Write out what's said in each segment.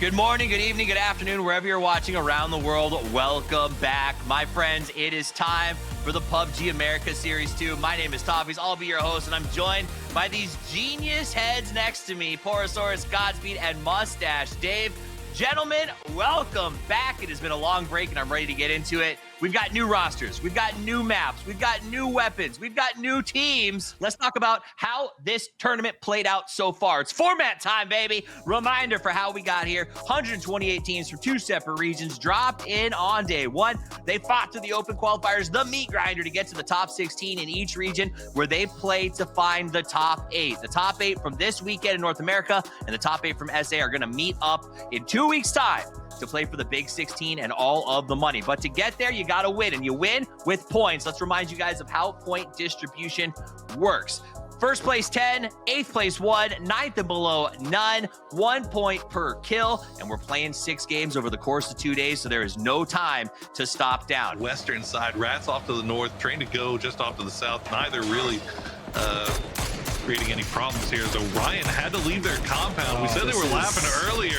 Good morning, good evening, good afternoon, wherever you're watching around the world. Welcome back, my friends. It is time for the PUBG America Series 2. My name is Toffees. I'll be your host, and I'm joined by these genius heads next to me, Porosaurus, Godspeed, and Mustache Dave. Gentlemen, welcome back. It has been a long break, and I'm ready to get into it. We've got new rosters. We've got new maps. We've got new weapons. We've got new teams. Let's talk about how this tournament played out so far. It's format time, baby. Reminder for how we got here. 128 teams from 2 separate regions dropped in on day 1. They fought through the open qualifiers, the meat grinder, to get to the top 16 in each region, where they played to find the top 8. The top 8 from this weekend in North America and the top 8 from SA are going to meet up in 2 weeks' time to play for the Big 16 and all of the money. But to get there, you got to win, and you win with points. Let's remind you guys of how point distribution works. First place 10, 8th place 1, 9th and below none, 1 point per kill, and we're playing 6 games over the course of 2 days, so there is no time to stop down. Western side, Rats off to the north, Train to Go just off to the south. Neither really creating any problems here, as Orion had to leave their compound. We said they were laughing earlier,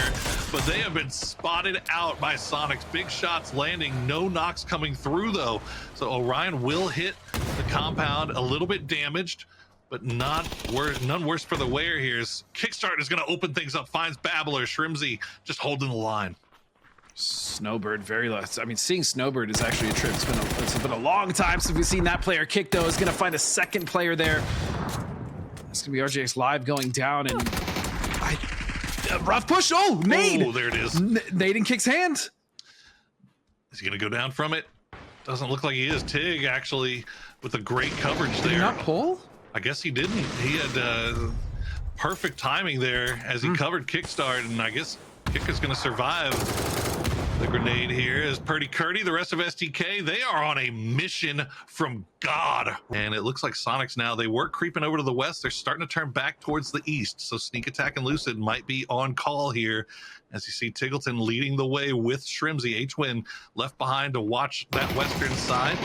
but they have been spotted out by Soniqs. Big shots landing, no knocks coming through though. So Orion will hit the compound, a little bit damaged, but none worse for the wear here. Kickstart is going to open things up, finds Babbler. Shrimzy just holding the line. Snowbird, very less. I mean, seeing Snowbird is actually a trip. It's been a long time since we've seen that player kick, though. Is going to find a second player there. It's going to be RJX Live going down, and rough push. Oh, Nade. Oh, there it is. Nade in Kick's hand. Is he going to go down from it? Doesn't look like he is. Tig actually with a great coverage there. Did he not pull? I guess he didn't. He had perfect timing there as he covered Kickstart, and I guess Kick is going to survive the grenade here. Is Purdy Curdy, the rest of STK, they are on a mission from God. And it looks like Soniqs now, they were creeping over to the west. They're starting to turn back towards the east. So Sneak Attack and Lucid might be on call here. As you see Tiggleton leading the way with Shrimzy. H-Win left behind to watch that western side.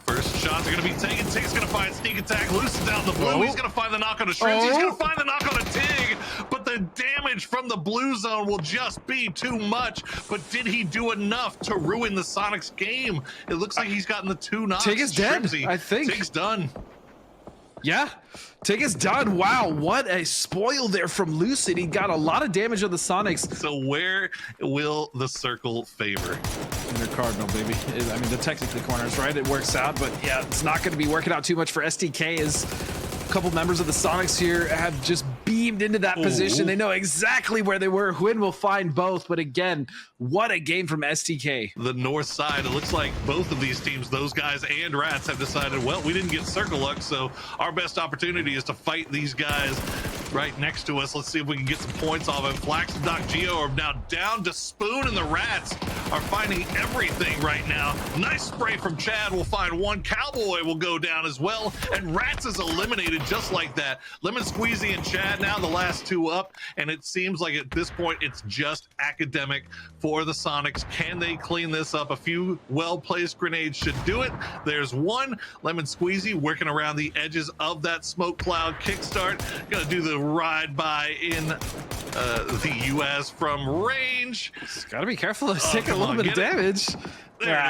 First shots are going to be taken. Tig's going to find Sneak Attack. Lucid down the blue. He's going to find the knock on a Shrimzy. He's going to find the knock on a Tig. But the damage from the blue zone will just be too much. But did he do enough to ruin the Soniqs game? It looks like he's gotten the 2 knocks. Tig is dead, Shrimzy, I think. Tig's done. Yeah, Tig is done. Wow, what a spoil there from Lucid. He got a lot of damage on the Soniqs. So where will the circle favor? They're Cardinal, baby. I mean, they're technically corners, right? It works out, but yeah, it's not going to be working out too much for STK, as a couple members of the Soniqs here have just beamed into that position. They know exactly where they were. Hwin will find both, but again, what a game from STK. The north side, it looks like both of these teams, those guys and Rats, have decided, well, we didn't get circle luck, so our best opportunity is to fight these guys right next to us. Let's see if we can get some points off it. Flax and Doc Geo are now down to Spoon, and the Rats are finding everything right now. Nice spray from Chad. Will find one. Cowboy will go down as well, and Rats is eliminated just like that. Lemon Squeezy and Chad now the last 2 up, and it seems like at this point it's just academic for the Soniqs. Can they clean this up? A few well-placed grenades should do it. There's one. Lemon Squeezy working around the edges of that smoke cloud. Kickstart gonna do the ride by in the US from range. He's gotta be careful. He's taking a little bit of damage.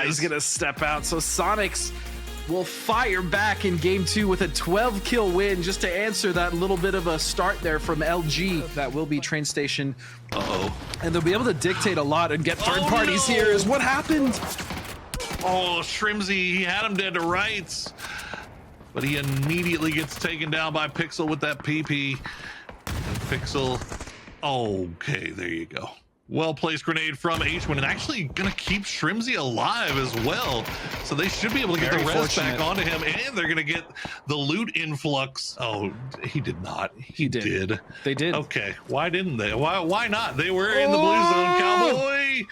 He's gonna step out. So Soniqs will fire back in game 2 with a 12 kill win, just to answer that little bit of a start there from LG. That will be train station. And they'll be able to dictate a lot and get third parties here. Is what happened. Oh, Shrimzy, he had him dead to rights, but he immediately gets taken down by Pixel with that PP. And Pixel, okay, there you go. Well-placed grenade from H-Win, and actually gonna keep Shrimzy alive as well. So they should be able to get the res back onto him, and they're gonna get the loot influx. Oh, he did not. He did. They did. Okay, why didn't they? Why not? They were in the blue zone, Cowboy.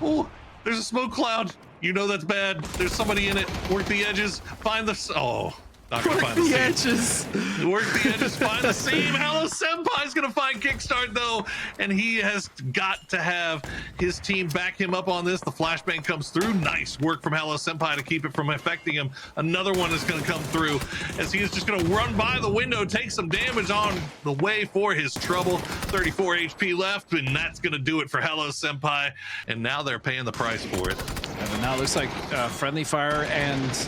Oh, there's a smoke cloud. You know that's bad. There's somebody in it. Work the edges. Find the... Oh, Not gonna Work find the the seam. edges. Work the edges, find the seam. Hello Senpai's gonna find Kickstart though, and he has got to have his team back him up on this. The flashbang comes through. Nice work from Hello Senpai to keep it from affecting him. Another one is gonna come through as he is just gonna run by the window, take some damage on the way for his trouble. 34 HP left, and that's gonna do it for Hello Senpai. And now they're paying the price for it. Yeah, but now it looks like Friendly Fire and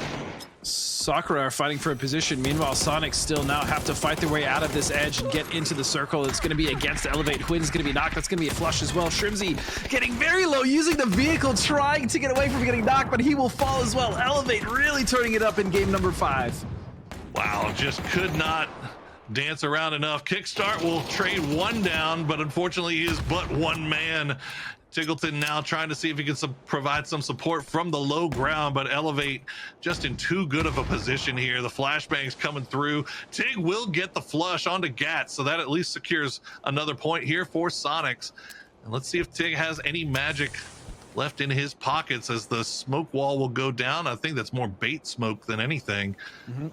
Sakura are fighting for a position. Meanwhile, Soniqs still now have to fight their way out of this edge and get into the circle. It's going to be against Elevate. Hwin's going to be knocked. That's going to be a flush as well. Shrimzy getting very low, using the vehicle, trying to get away from getting knocked, but he will fall as well. Elevate really turning it up in game number 5. Wow, just could not dance around enough. Kickstart will trade one down, but unfortunately he is but one man. Tiggleton now trying to see if he can provide some support from the low ground, but Elevate just in too good of a position here. The flashbang's coming through. Tig will get the flush onto Gat, so that at least secures another point here for Soniqs. And let's see if Tig has any magic left in his pockets as the smoke wall will go down. I think that's more bait smoke than anything.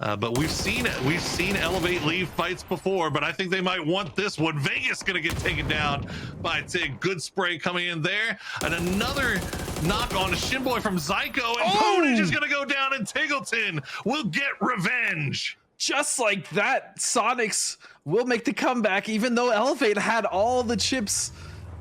But we've seen it. We've seen Elevate leave fights before, but I think they might want this one. Vegas gonna get taken down by Tig. Good spray coming in there. And another knock on Shinboy from Zyko. And Ponage is gonna go down, and Tiggleton will get revenge. Just like that, Soniqs will make the comeback, even though Elevate had all the chips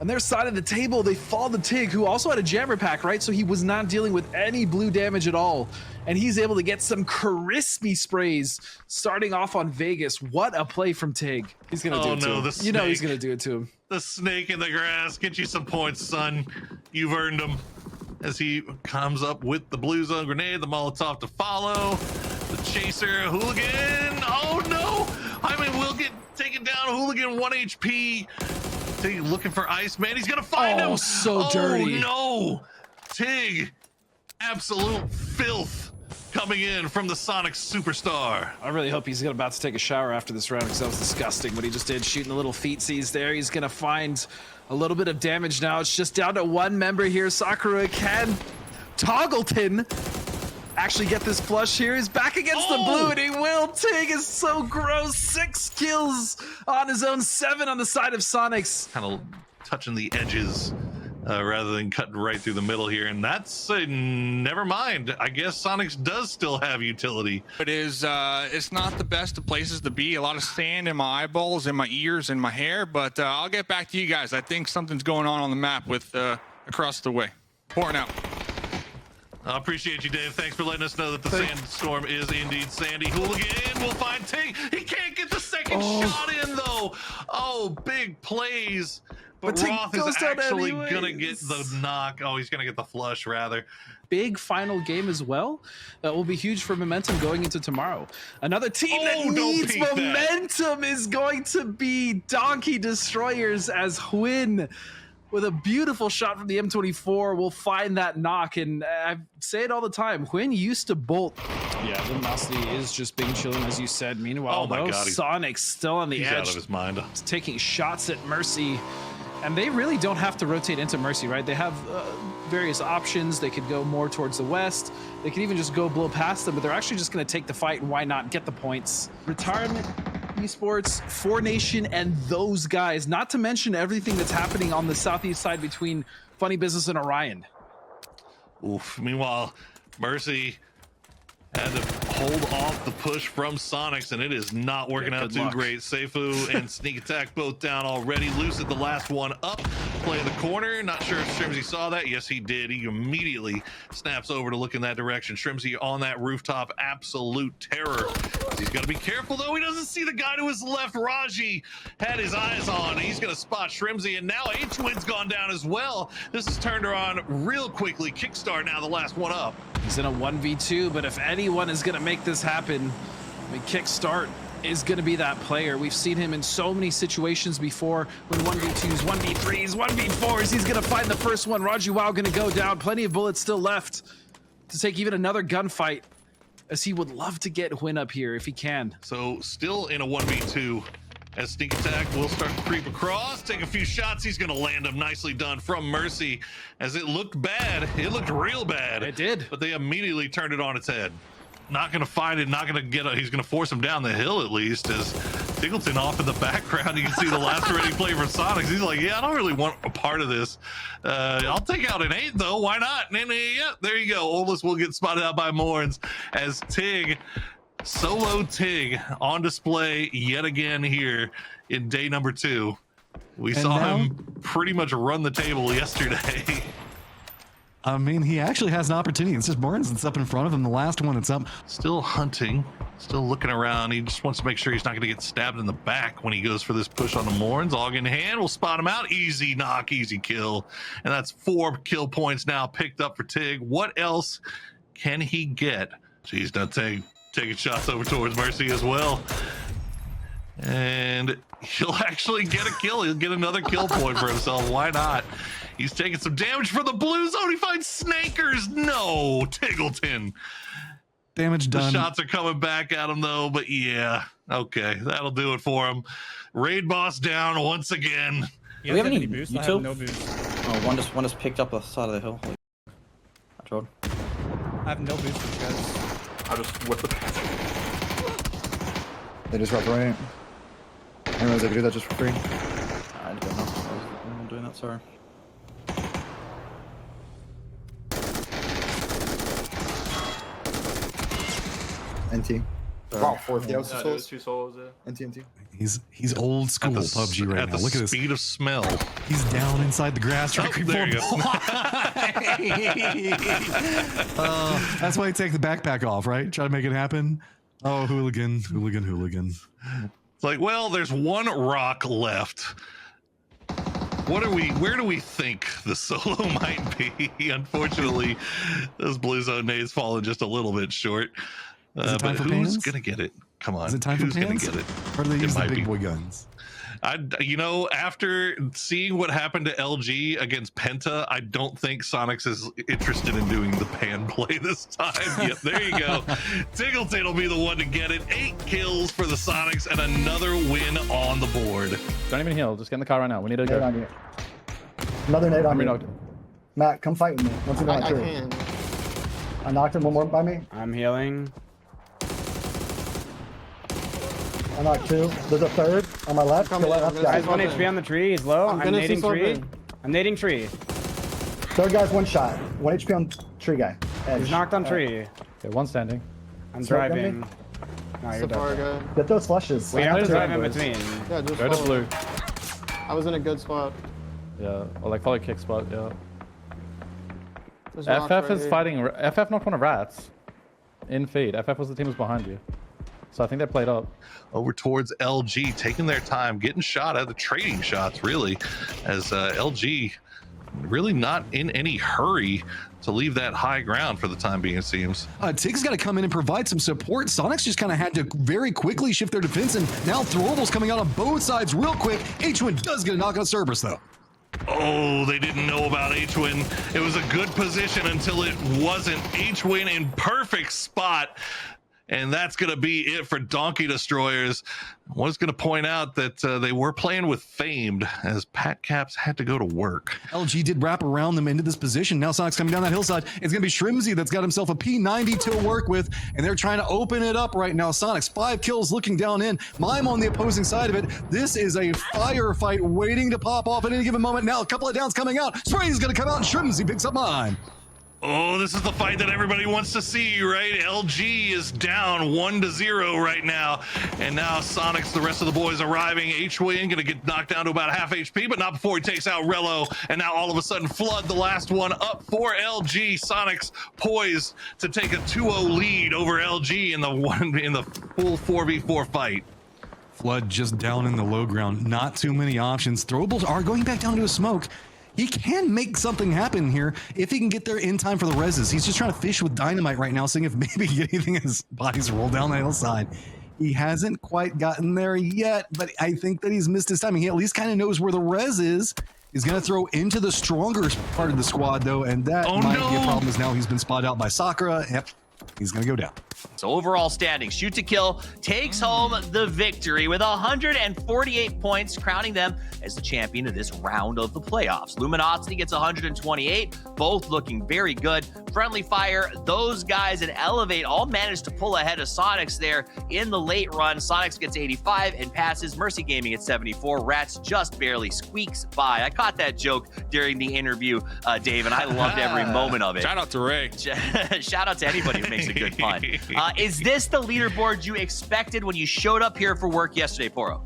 on their side of the table. They fall to Tig, who also had a jammer pack, right? So he was not dealing with any blue damage at all. And he's able to get some crispy sprays starting off on Vegas. What a play from Tig. He's going to do it to him. You know he's going to do it to him. The snake in the grass. Get you some points, son. You've earned them. As he comes up with the blue zone grenade, the Molotov to follow. The chaser, Hooligan. Oh, no. I mean, we'll get taken down. Hooligan, 1 HP. Tig looking for Iceman. He's gonna find him. So dirty. Oh no, Tig, absolute filth coming in from the Sonic superstar. I really hope he's about to take a shower after this round, because that was disgusting what he just did, shooting the little feetsies there. He's gonna find a little bit of damage now. It's just down to one member here. Sakura can Toggleton actually get this flush here. He's back against the blue, and he will. Tig is so gross. 6 kills on his own, 7 on the side of Soniqs. Kind of touching the edges rather than cutting right through the middle here. And that's never mind. I guess Soniqs does still have utility. It is, it's not the best of places to be. A lot of sand in my eyeballs, in my ears, in my hair. But I'll get back to you guys. I think something's going on the map with across the way. Pouring out. I appreciate you, Dave. Thanks for letting us know that the sandstorm is indeed sandy. Hooligan will find Tig. He can't get the second shot in, though. Oh, big plays. But Roth is actually going to get the knock. Oh, he's going to get the flush, rather. Big final game as well. That will be huge for momentum going into tomorrow. Another team that needs momentum is going to be Donkey Destroyers, as Hwin, with a beautiful shot from the M24, will find that knock. And I say it all the time, Hwin used to bolt. Yeah, Luminosity is just being chilling, as you said. Meanwhile, Soniqs still on the edge. Out of his mind. Taking shots at Mercy. And they really don't have to rotate into Mercy, right? They have various options. They could go more towards the west. They could even just go blow past them, but they're actually just going to take the fight, and why not get the points? Retirement Esports, 4Nation, and those guys, not to mention everything that's happening on the southeast side between Funny Business and Orion. Oof. Meanwhile, Mercy had to hold off the push from Soniqs, and it is not working out too great. Seifu and Sneak Attack both down already. Lucid, the last one up, playing the corner. Not sure if Shrimzy saw that. Yes, he did. He immediately snaps over to look in that direction. Shrimzy on that rooftop, absolute terror. He's got to be careful, though. He doesn't see the guy to his left. Raji had his eyes on. He's going to spot Shrimzy, and now H-Win's gone down as well. This has turned her on real quickly. Kickstart now the last one up. He's in a 1v2, but if anyone is going to make this happen, I mean, Kickstart is going to be that player. We've seen him in so many situations before when 1v2s, 1v3s, 1v4s. He's going to find the first one. Raji Wow going to go down. Plenty of bullets still left to take even another gunfight, as he would love to get Hwin up here if he can. So still in a 1v2. As Sneak Attack will start to creep across, take a few shots. He's going to land them. Nicely done from Mercy. As it looked bad, it looked real bad. It did. But they immediately turned it on its head. not going to find it, not going to get it. He's going to force him down the hill at least. As Tingleton off in the background, you can see the last ready play for Soniqs. He's like, yeah, I don't really want a part of this. I'll take out an 8 though. Why not? Yeah, there you go. Olus will get spotted out by Morns as Tig, solo Tig, on display yet again here in day number 2. We saw him pretty much run the table yesterday. I mean, he actually has an opportunity. It's just Burns that's up in front of him. The last one that's up. Still hunting, still looking around. He just wants to make sure he's not going to get stabbed in the back when he goes for this push on the Morns. Og in hand, we'll spot him out. Easy knock, easy kill. And that's 4 kill points now picked up for Tig. What else can he get? Jeez, now taking shots over towards Mercy as well. And he'll actually get a kill. He'll get another kill point for himself. Why not? He's taking some damage for the blue zone. He finds Snakers. No, Tingleton. Damage done. The shots are coming back at him though, but yeah, okay, that'll do it for him. Raid boss down once again. Do we have any boost? I have no boost. Oh, one just picked up the side of the hill. I tried. I have no boost for you guys. I just whipped the patch. They just got right. I didn't realize I could do that just for free. I don't know. I'm doing that, sorry. NT. Wow, 4th. Yeah, Yeah, there's 2 solos there. NT. He's old school PUBG right now. Look at this. Speed of smell. He's down inside the grass trying to creep there you go. That's why you take the backpack off, right? Try to make it happen. Oh, hooligan. It's like, well, there's 1 rock left. Where do we think the solo might be? Unfortunately, those blue zone nades fallen just a little bit short. But who's gonna get it? Come on, is it time who's for gonna pans? get it? Or do they use the big be. boy guns? After seeing what happened to LG against Penta, I don't think Soniqs is interested in doing the pan play this time. Yep, there you go. Tingleton will be the one to get it. 8 kills for the Soniqs and another win on the board. Don't even heal. Just get in the car right now. We need to go. Another nade on me. Knocked. Matt, come fight with me. Once you got can. I knocked him. One more by me. I'm healing. I knocked 2. There's a 3rd on my left. Guys, 1 HP on the tree. He's low. I'm nading tree. I'm nading tree. 3rd guy's 1 shot. 1 HP on tree guy. Edge. He's knocked on tree. Okay, 1 standing. I'm driving. No, you're dead. Get those flushes. We have to drive in between. Yeah, just go to blue. I was in a good spot. Yeah, or like follow kick spot, yeah. There's FF is fighting. FF knocked one of rats. In feed. FF was the team was behind you. So I think they played up. Over towards LG, taking their time, getting shot at the trading shots, really, as LG really not in any hurry to leave that high ground for the time being, it seems. Tig's got to come in and provide some support. Soniqs just kind of had to very quickly shift their defense, and now Throwables coming out on both sides real quick. H-Win does get a knock on Cerberus, though. Oh, they didn't know about H-Win. It was a good position until it wasn't. H-Win in perfect spot. And that's going to be it for Donkey Destroyers. I was going to point out that they were playing with Famed as Pat Caps had to go to work. LG did wrap around them into this position. Now Soniqs coming down that hillside. It's going to be Shrimsy that's got himself a P90 to work with, and they're trying to open it up right now. Soniqs, 5 kills looking down in. Mime on the opposing side of it. This is a firefight waiting to pop off at any given moment. Now a couple of downs coming out. Spray's going to come out, and Shrimsy picks up Mime. Oh, this is the fight that everybody wants to see, right? LG is down 1-0 right now. And now Soniqs, the rest of the boys arriving. H-Win gonna get knocked down to about half HP, but not before he takes out Rello. And now all of a sudden, Flood, the last one up for LG. Soniqs poised to take a 2-0 lead over LG in the full 4v4 fight. Flood just down in the low ground. Not too many options. Throwables are going back down to a smoke. He can make something happen here if he can get there in time for the reses. He's just trying to fish with dynamite right now, seeing if maybe he can get anything as bodies roll down the hillside. He hasn't quite gotten there yet, but I think that he's missed his timing. He at least kind of knows where the res is. He's going to throw into the stronger part of the squad, though, and that might be a problem, as now he's been spotted out by Sakura. Yep, he's going to go down. So overall standings, Shoot to Kill takes home the victory with 148 points, crowning them as the champion of this round of the playoffs. Luminosity gets 128, both looking very good. Friendly Fire, those guys at Elevate all managed to pull ahead of Soniqs there in the late run. Soniqs gets 85 and passes. Mercy Gaming at 74. Rats just barely squeaks by. I caught that joke during the interview, Dave, and I loved every moment of it. Shout out to Ray. Shout out to anybody who makes a good pun. Is this the leaderboard you expected when you showed up here for work yesterday, Poro?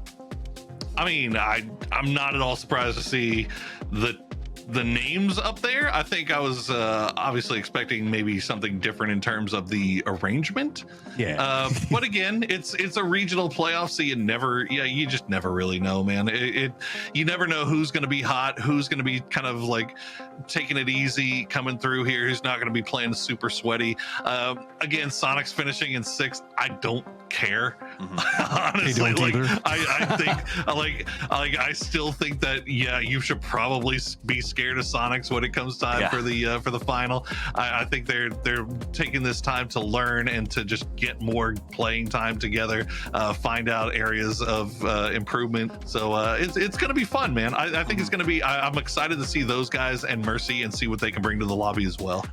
I mean, I'm not at all surprised to see the names up there. I think I was obviously expecting maybe something different in terms of the arrangement. Yeah. But again, it's a regional playoff, so you just never really know, man. You never know who's going to be hot, who's going to be kind of like taking it easy coming through here, who's not going to be playing super sweaty. Again, Soniqs finishing in 6th, I don't care. Honestly, like I think I still think that you should probably be scared of Soniqs when it comes time for the final. I think they're taking this time to learn and to just get more playing time together, find out areas of improvement. So it's gonna be fun, man. I think it's gonna be. I'm excited to see those guys and Mercy and see what they can bring to the lobby as well.